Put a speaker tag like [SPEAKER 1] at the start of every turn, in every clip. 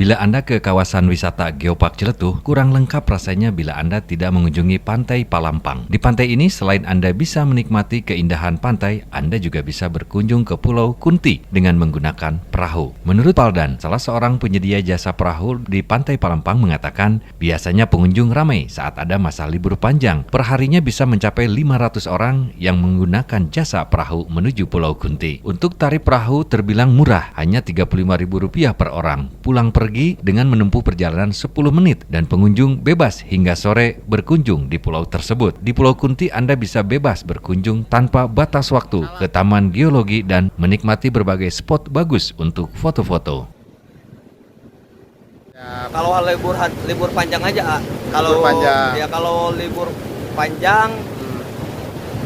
[SPEAKER 1] Bila Anda ke kawasan wisata Geopark Ciletuh, kurang lengkap rasanya bila Anda tidak mengunjungi Pantai Palampang. Di pantai ini, selain Anda bisa menikmati keindahan pantai, Anda juga bisa berkunjung ke Pulau Kunti dengan menggunakan perahu. Menurut Paldan, salah seorang penyedia jasa perahu di Pantai Palampang mengatakan, biasanya pengunjung ramai saat ada masa libur panjang. Perharinya bisa mencapai 500 orang yang menggunakan jasa perahu menuju Pulau Kunti. Untuk tarif perahu terbilang murah, hanya Rp35.000 per orang. Pulang pergi dengan menempuh perjalanan 10 menit dan pengunjung bebas hingga sore berkunjung di pulau tersebut. Di Pulau Kunti Anda bisa bebas berkunjung tanpa batas waktu ke taman geologi dan menikmati berbagai spot bagus untuk foto-foto.
[SPEAKER 2] Kalau libur panjang aja, kalau libur panjang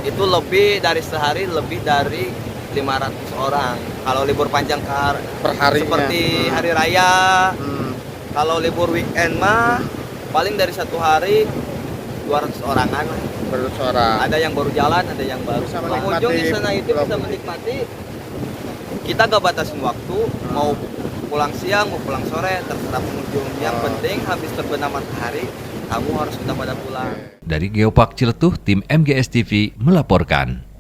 [SPEAKER 2] itu lebih dari sehari, lebih dari 500 orang. Kalau libur panjang
[SPEAKER 3] per harinya,
[SPEAKER 2] seperti hari raya, kalau libur weekend mah paling dari satu hari 200 orangan.
[SPEAKER 3] 200 orang.
[SPEAKER 2] Ada yang baru jalan, ada yang baru. Pengunjung di sana itu bisa menikmati. Kita gak batasin waktu, mau pulang siang, mau pulang sore, terserah pengunjung. Yang penting habis terbenam matahari, kamu harus sudah pada pulang.
[SPEAKER 1] Dari Geopark Ciletuh, tim MGS TV melaporkan.